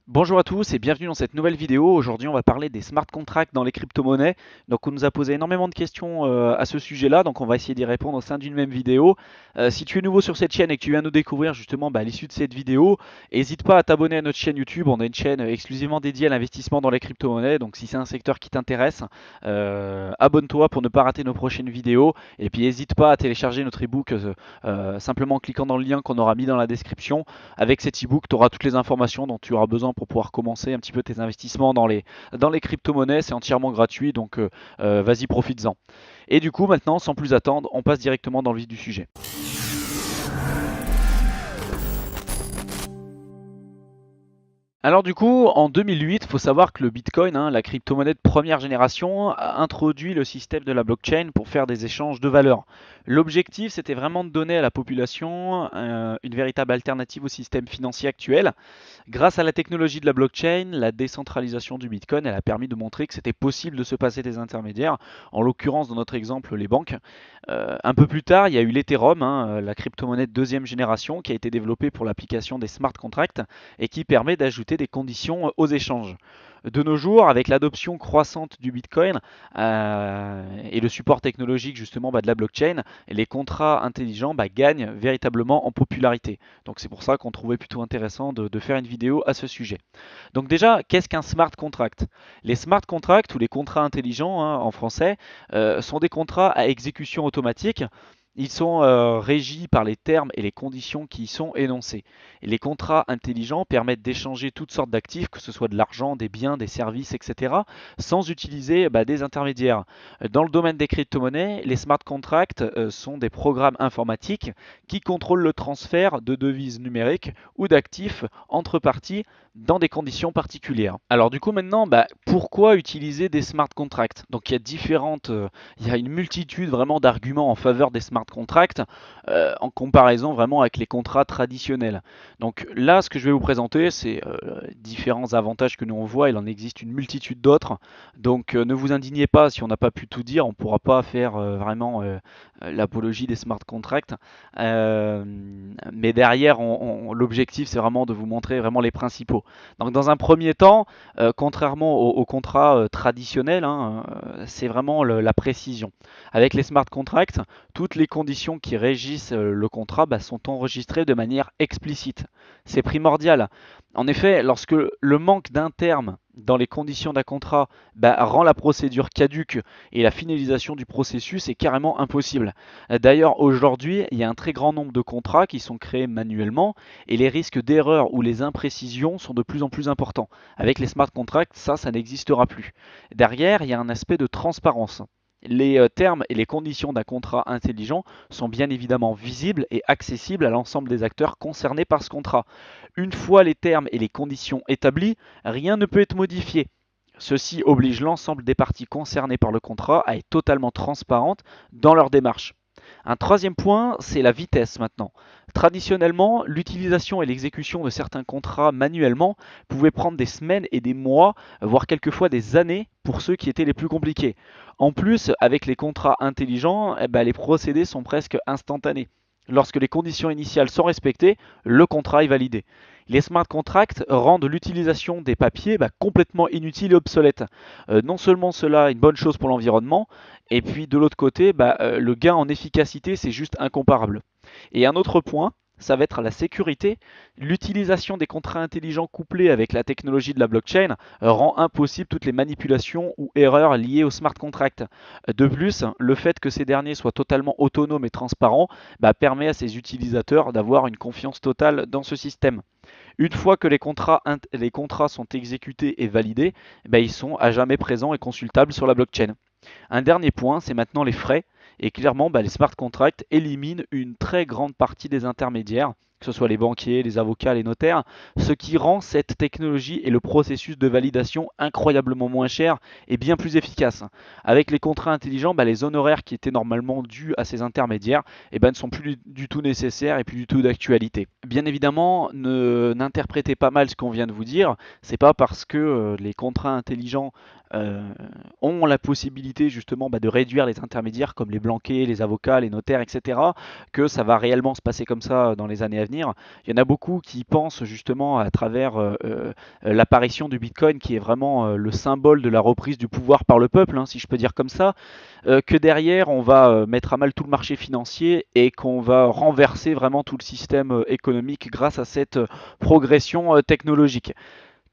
Bonjour à tous et bienvenue dans cette nouvelle vidéo. Aujourd'hui, on va parler des smart contracts dans les crypto-monnaies. Donc, on nous a posé énormément de questions à ce sujet-là, donc on va essayer d'y répondre au sein d'une même vidéo. Si tu es nouveau sur cette chaîne et que tu viens nous découvrir justement à l'issue de cette vidéo, n'hésite pas à t'abonner à notre chaîne YouTube. On a une chaîne exclusivement dédiée à l'investissement dans les crypto-monnaies. Donc, si c'est un secteur qui t'intéresse, abonne-toi pour ne pas rater nos prochaines vidéos. Et puis, n'hésite pas à télécharger notre ebook simplement en cliquant dans le lien qu'on aura mis dans la description. Avec cet ebook, tu auras toutes les informations dont tu auras besoin pour pouvoir commencer un petit peu tes investissements dans les crypto-monnaies. C'est entièrement gratuit, donc vas-y, profites-en. Et du coup, maintenant, sans plus attendre, on passe directement dans le vif du sujet. Alors du coup, en 2008, il faut savoir que le Bitcoin, la crypto-monnaie de première génération, a introduit le système de la blockchain pour faire des échanges de valeurs. L'objectif, c'était vraiment de donner à la population une véritable alternative au système financier actuel. Grâce à la technologie de la blockchain, la décentralisation du Bitcoin, elle a permis de montrer que c'était possible de se passer des intermédiaires, en l'occurrence dans notre exemple les banques. Un peu plus tard, il y a eu l'Ethereum, la crypto-monnaie de deuxième génération, qui a été développée pour l'application des smart contracts et qui permet d'ajouter des conditions aux échanges. De nos jours, avec l'adoption croissante du Bitcoin et le support technologique justement de la blockchain, les contrats intelligents gagnent véritablement en popularité. Donc c'est pour ça qu'on trouvait plutôt intéressant de faire une vidéo à ce sujet. Donc déjà, qu'est-ce qu'un smart contract? Les smart contracts ou les contrats intelligents en français sont des contrats à exécution automatique. Ils sont régis par les termes et les conditions qui y sont énoncés. Et les contrats intelligents permettent d'échanger toutes sortes d'actifs, que ce soit de l'argent, des biens, des services, etc., sans utiliser des intermédiaires. Dans le domaine des crypto-monnaies, les smart contracts sont des programmes informatiques qui contrôlent le transfert de devises numériques ou d'actifs entre parties dans des conditions particulières. Alors du coup maintenant, pourquoi utiliser des smart contracts? Donc il y a une multitude vraiment d'arguments en faveur des smart contracts en comparaison vraiment avec les contrats traditionnels. Donc là, ce que je vais vous présenter, c'est différents avantages que nous on voit. Il en existe une multitude d'autres. Donc ne vous indignez pas si on n'a pas pu tout dire. On ne pourra pas faire vraiment l'apologie des smart contracts. Euh, mais derrière, l'objectif, c'est vraiment de vous montrer vraiment les principaux. Donc dans un premier temps, contrairement aux contrats traditionnels, c'est vraiment la précision. Avec les smart contracts, toutes les conditions qui régissent le contrat sont enregistrées de manière explicite. C'est primordial. En effet, lorsque le manque d'un terme dans les conditions d'un contrat rend la procédure caduque et la finalisation du processus est carrément impossible. D'ailleurs, aujourd'hui, il y a un très grand nombre de contrats qui sont créés manuellement et les risques d'erreur ou les imprécisions sont de plus en plus importants. Avec les smart contracts, ça n'existera plus. Derrière, il y a un aspect de transparence. Les termes et les conditions d'un contrat intelligent sont bien évidemment visibles et accessibles à l'ensemble des acteurs concernés par ce contrat. Une fois les termes et les conditions établis, rien ne peut être modifié. Ceci oblige l'ensemble des parties concernées par le contrat à être totalement transparentes dans leur démarche. Un troisième point, c'est la vitesse maintenant. Traditionnellement, l'utilisation et l'exécution de certains contrats manuellement pouvaient prendre des semaines et des mois, voire quelquefois des années pour ceux qui étaient les plus compliqués. En plus, avec les contrats intelligents, les procédés sont presque instantanés. Lorsque les conditions initiales sont respectées, le contrat est validé. Les smart contracts rendent l'utilisation des papiers complètement inutile et obsolète. Non seulement cela est une bonne chose pour l'environnement, et puis de l'autre côté, le gain en efficacité, c'est juste incomparable. Et un autre point, ça va être la sécurité. L'utilisation des contrats intelligents couplés avec la technologie de la blockchain rend impossible toutes les manipulations ou erreurs liées aux smart contracts. De plus, le fait que ces derniers soient totalement autonomes et transparents permet à ces utilisateurs d'avoir une confiance totale dans ce système. Une fois que les contrats sont exécutés et validés, ils sont à jamais présents et consultables sur la blockchain. Un dernier point, c'est maintenant les frais. Et clairement, les smart contracts éliminent une très grande partie des intermédiaires, que ce soit les banquiers, les avocats, les notaires, ce qui rend cette technologie et le processus de validation incroyablement moins cher et bien plus efficace. Avec les contrats intelligents, les honoraires qui étaient normalement dus à ces intermédiaires ne sont plus du tout nécessaires et plus du tout d'actualité. Bien évidemment, n'interprétez pas mal ce qu'on vient de vous dire. C'est pas parce que les contrats intelligents euh, ont la possibilité justement de réduire les intermédiaires comme les banquiers, les avocats, les notaires, etc., que ça va réellement se passer comme ça dans les années à venir. venir. Il y en a beaucoup qui pensent justement à travers l'apparition du Bitcoin, qui est vraiment le symbole de la reprise du pouvoir par le peuple, hein, si je peux dire comme ça, que derrière on va mettre à mal tout le marché financier et qu'on va renverser vraiment tout le système économique grâce à cette progression technologique.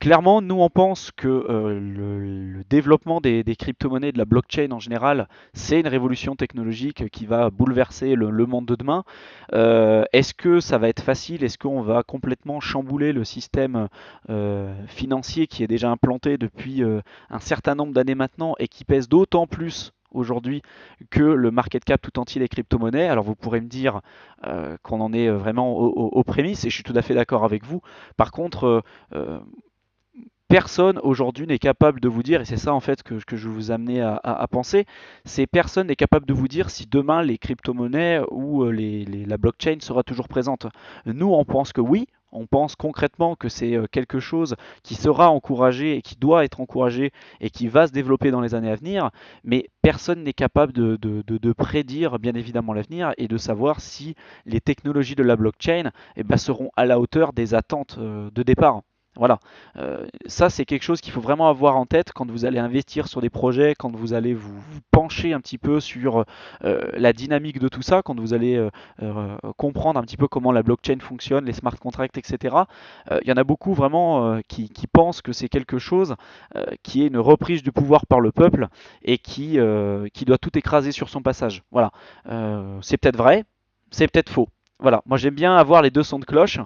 Clairement, nous on pense que le développement des crypto-monnaies, de la blockchain en général, c'est une révolution technologique qui va bouleverser le monde de demain. Est-ce que ça va être facile? Est-ce qu'on va complètement chambouler le système financier qui est déjà implanté depuis un certain nombre d'années maintenant et qui pèse d'autant plus aujourd'hui que le market cap tout entier des crypto-monnaies? Alors vous pourrez me dire qu'on en est vraiment aux prémices et je suis tout à fait d'accord avec vous. Par contre, personne aujourd'hui n'est capable de vous dire, et c'est ça en fait que je vous amener à penser, c'est personne n'est capable de vous dire si demain les crypto-monnaies ou la blockchain sera toujours présente. Nous, on pense que oui. On pense concrètement que c'est quelque chose qui sera encouragé et qui doit être encouragé et qui va se développer dans les années à venir, mais personne n'est capable de prédire bien évidemment l'avenir et de savoir si les technologies de la blockchain eh ben, seront à la hauteur des attentes de départ. Voilà. Ça, c'est quelque chose qu'il faut vraiment avoir en tête quand vous allez investir sur des projets, quand vous allez vous pencher un petit peu sur la dynamique de tout ça, quand vous allez comprendre un petit peu comment la blockchain fonctionne, les smart contracts, etc. Il y en a beaucoup vraiment qui pensent que c'est quelque chose qui est une reprise du pouvoir par le peuple et qui doit tout écraser sur son passage. Voilà. C'est peut-être vrai, c'est peut-être faux. Voilà, moi j'aime bien avoir les deux sons de cloche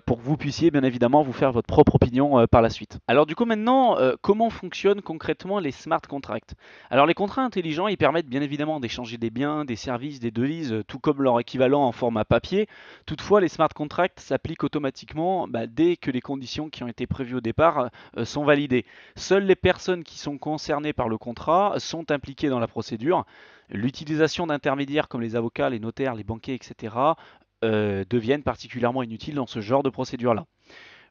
pour que vous puissiez bien évidemment vous faire votre propre opinion par la suite. Alors du coup maintenant, comment fonctionnent concrètement les smart contracts? Alors les contrats intelligents, ils permettent bien évidemment d'échanger des biens, des services, des devises, tout comme leur équivalent en format papier. Toutefois, les smart contracts s'appliquent automatiquement dès que les conditions qui ont été prévues au départ sont validées. Seules les personnes qui sont concernées par le contrat sont impliquées dans la procédure. L'utilisation d'intermédiaires comme les avocats, les notaires, les banquiers, etc. Deviennent particulièrement inutiles dans ce genre de procédure-là.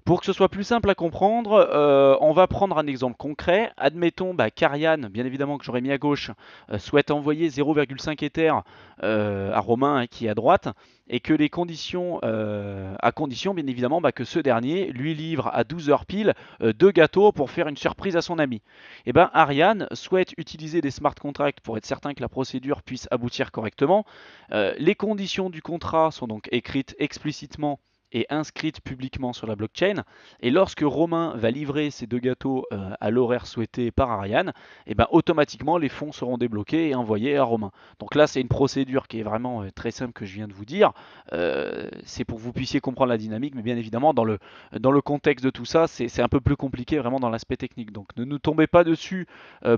Pour que ce soit plus simple à comprendre, on va prendre un exemple concret. Admettons qu'Ariane, bien évidemment que j'aurais mis à gauche, souhaite envoyer 0,5 Ether à Romain qui est à droite, et que les conditions, à condition bien évidemment que ce dernier lui livre à 12 heures pile deux gâteaux pour faire une surprise à son ami. Et bien Ariane souhaite utiliser des smart contracts pour être certain que la procédure puisse aboutir correctement. Les conditions du contrat sont donc écrites explicitement et inscrite publiquement sur la blockchain. Et lorsque Romain va livrer ces deux gâteaux à l'horaire souhaité par Ariane, et ben automatiquement les fonds seront débloqués et envoyés à Romain. Donc là, c'est une procédure qui est vraiment très simple que je viens de vous dire. C'est pour que vous puissiez comprendre la dynamique, mais bien évidemment, dans le contexte de tout ça, c'est un peu plus compliqué vraiment dans l'aspect technique. Donc ne nous tombez pas dessus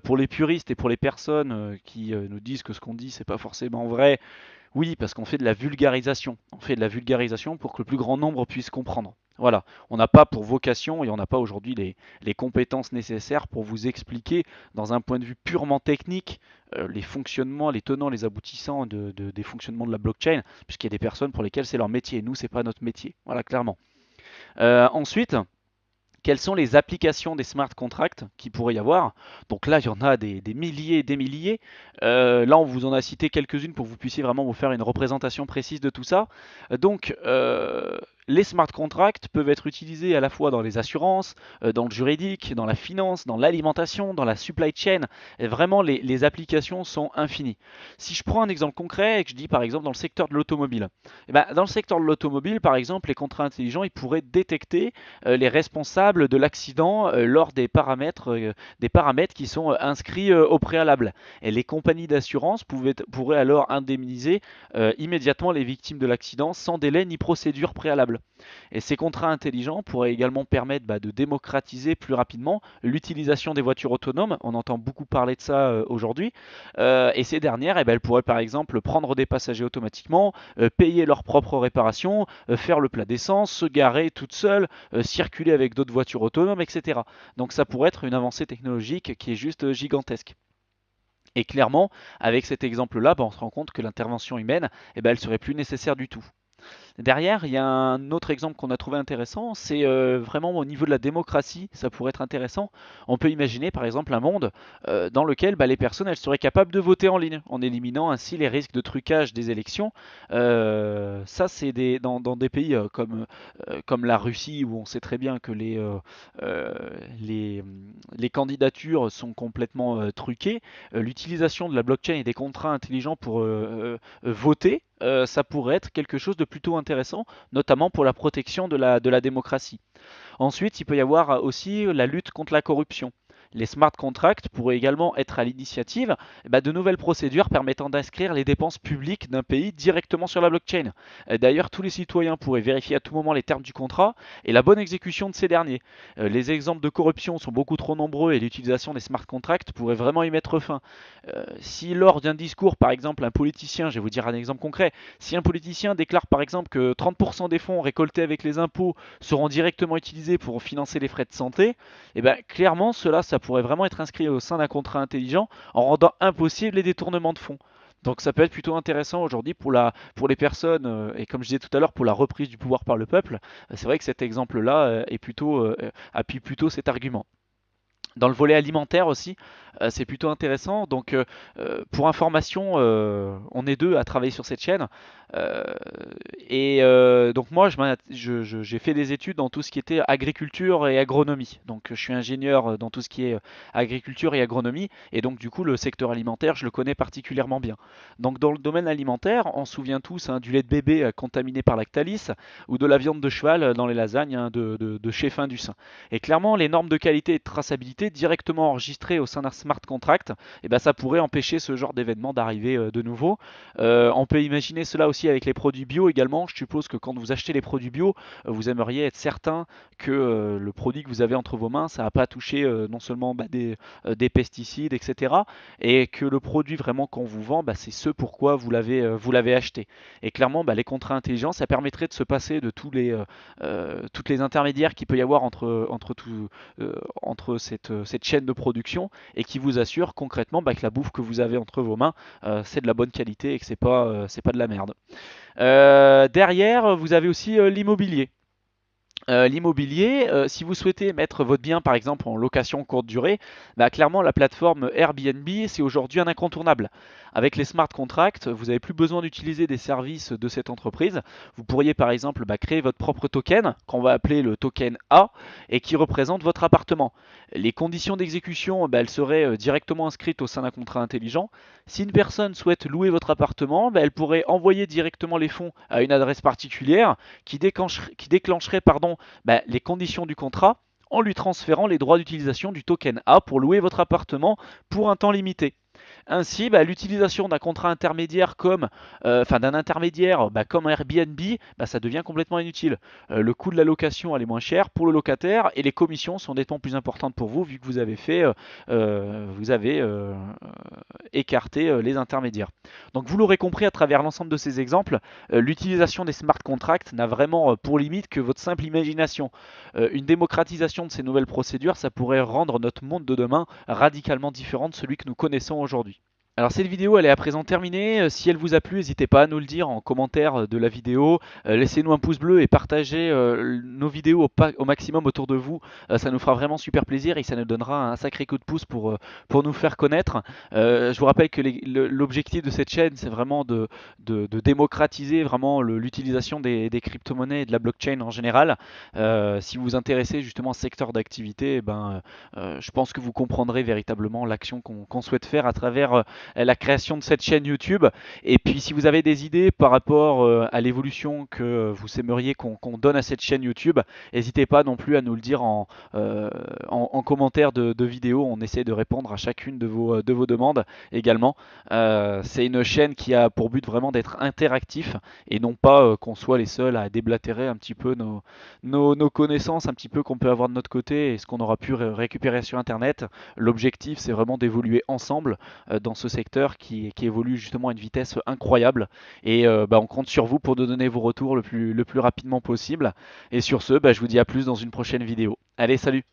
pour les puristes et pour les personnes qui nous disent que ce qu'on dit, c'est pas forcément vrai. Oui, parce qu'on fait de la vulgarisation. On fait de la vulgarisation pour que le plus grand nombre puisse comprendre. Voilà, on n'a pas pour vocation et on n'a pas aujourd'hui les compétences nécessaires pour vous expliquer dans un point de vue purement technique les fonctionnements, les tenants, les aboutissants des fonctionnements de la blockchain, puisqu'il y a des personnes pour lesquelles c'est leur métier. Nous, c'est pas notre métier. Voilà, clairement. Ensuite, quelles sont les applications des smart contracts qui pourrait y avoir? Donc là, il y en a des milliers et des milliers. Là, on vous en a cité quelques-unes pour que vous puissiez vraiment vous faire une représentation précise de tout ça. Donc, les smart contracts peuvent être utilisés à la fois dans les assurances, dans le juridique, dans la finance, dans l'alimentation, dans la supply chain. Et vraiment, les applications sont infinies. Si je prends un exemple concret et que je dis par exemple dans le secteur de l'automobile, eh ben, dans le secteur de l'automobile, par exemple, les contrats intelligents, ils pourraient détecter les responsables de l'accident lors des paramètres qui sont inscrits au préalable. Et les compagnies d'assurance pourraient alors indemniser immédiatement les victimes de l'accident sans délai ni procédure préalable. Et ces contrats intelligents pourraient également permettre de démocratiser plus rapidement l'utilisation des voitures autonomes. On entend beaucoup parler de ça aujourd'hui. Et ces dernières, elles pourraient par exemple prendre des passagers automatiquement, payer leurs propres réparations, faire le plat d'essence, se garer toutes seules, circuler avec d'autres voitures autonomes, etc. Donc ça pourrait être une avancée technologique qui est juste gigantesque. Et clairement, avec cet exemple-là, on se rend compte que l'intervention humaine, elle serait plus nécessaire du tout. Derrière, il y a un autre exemple qu'on a trouvé intéressant, c'est vraiment au niveau de la démocratie, ça pourrait être intéressant. On peut imaginer par exemple un monde dans lequel les personnes elles seraient capables de voter en ligne, en éliminant ainsi les risques de trucage des élections. Ça, c'est dans des pays comme la Russie, où on sait très bien que euh, les, les candidatures sont complètement truquées. L'utilisation de la blockchain et des contrats intelligents pour voter, ça pourrait être quelque chose de plutôt intéressant, notamment pour la protection de la démocratie. Ensuite, il peut y avoir aussi la lutte contre la corruption. Les smart contracts pourraient également être à l'initiative de nouvelles procédures permettant d'inscrire les dépenses publiques d'un pays directement sur la blockchain. D'ailleurs, tous les citoyens pourraient vérifier à tout moment les termes du contrat et la bonne exécution de ces derniers. Les exemples de corruption sont beaucoup trop nombreux et l'utilisation des smart contracts pourrait vraiment y mettre fin. Si lors d'un discours, par exemple, un politicien, je vais vous dire un exemple concret, si un politicien déclare par exemple que 30% des fonds récoltés avec les impôts seront directement utilisés pour financer les frais de santé, et bien clairement cela ça pourrait vraiment être inscrit au sein d'un contrat intelligent en rendant impossible les détournements de fonds. Donc ça peut être plutôt intéressant aujourd'hui pour les personnes et comme je disais tout à l'heure pour la reprise du pouvoir par le peuple. C'est vrai que cet exemple-là appuie plutôt cet argument. Dans le volet alimentaire aussi, c'est plutôt intéressant. Donc, pour information, on est deux à travailler sur cette chaîne. Euh, donc moi, j'ai fait des études dans tout ce qui était agriculture et agronomie. Donc, je suis ingénieur dans tout ce qui est agriculture et agronomie. Et donc, du coup, le secteur alimentaire, je le connais particulièrement bien. Donc, dans le domaine alimentaire, on se souvient tous du lait de bébé contaminé par Lactalis ou de la viande de cheval dans les lasagnes de chez Findus. Et clairement, les normes de qualité et de traçabilité directement enregistrées au sein d'un smart contract, ça pourrait empêcher ce genre d'événement d'arriver de nouveau. On peut imaginer cela aussi avec les produits bio également. Je suppose que quand vous achetez les produits bio, vous aimeriez être certain que le produit que vous avez entre vos mains, ça n'a pas touché non seulement des pesticides, etc. Et que le produit vraiment qu'on vous vend, c'est ce pourquoi vous l'avez acheté. Et clairement, les contrats intelligents, ça permettrait de se passer de toutes les intermédiaires qu'il peut y avoir entre cette chaîne de production et qui vous assure concrètement que la bouffe que vous avez entre vos mains, c'est de la bonne qualité et que c'est pas de la merde. Derrière, vous avez aussi l'immobilier. L'immobilier, si vous souhaitez mettre votre bien par exemple en location courte durée, clairement la plateforme Airbnb c'est aujourd'hui un incontournable. Avec les smart contracts, vous n'avez plus besoin d'utiliser des services de cette entreprise. Vous pourriez par exemple créer votre propre token, qu'on va appeler le token A, et qui représente votre appartement. Les conditions d'exécution, elles seraient directement inscrites au sein d'un contrat intelligent. Si une personne souhaite louer votre appartement, elle pourrait envoyer directement les fonds à une adresse particulière qui déclencherait les conditions du contrat en lui transférant les droits d'utilisation du token A pour louer votre appartement pour un temps limité. Ainsi, l'utilisation d'un contrat intermédiaire d'un intermédiaire comme Airbnb, ça devient complètement inutile. Le coût de la location elle est moins cher pour le locataire et les commissions sont nettement plus importantes pour vous vu que vous avez écarté les intermédiaires. Donc vous l'aurez compris à travers l'ensemble de ces exemples, l'utilisation des smart contracts n'a vraiment pour limite que votre simple imagination. Une démocratisation de ces nouvelles procédures, ça pourrait rendre notre monde de demain radicalement différent de celui que nous connaissons aujourd'hui. Alors cette vidéo elle est à présent terminée. Si elle vous a plu, n'hésitez pas à nous le dire en commentaire de la vidéo. Laissez-nous un pouce bleu et partagez nos vidéos au maximum autour de vous. Ça nous fera vraiment super plaisir et ça nous donnera un sacré coup de pouce pour nous faire connaître. Je vous rappelle que l'objectif de cette chaîne c'est vraiment de démocratiser vraiment l'utilisation des crypto-monnaies et de la blockchain en général. Si vous vous intéressez justement au secteur d'activité, je pense que vous comprendrez véritablement l'action qu'on souhaite faire à travers la création de cette chaîne YouTube. Et puis si vous avez des idées par rapport à l'évolution que vous aimeriez qu'on donne à cette chaîne YouTube, n'hésitez pas non plus à nous le dire en commentaire de vidéo. On essaie de répondre à chacune de vos demandes également. C'est une chaîne qui a pour but vraiment d'être interactif et non pas qu'on soit les seuls à déblatérer un petit peu nos connaissances un petit peu qu'on peut avoir de notre côté et ce qu'on aura pu récupérer sur Internet. L'objectif, c'est vraiment d'évoluer ensemble dans ce secteur qui évolue justement à une vitesse incroyable. Et on compte sur vous pour nous donner vos retours le plus rapidement possible. Et sur ce, je vous dis à plus dans une prochaine vidéo. Allez, salut!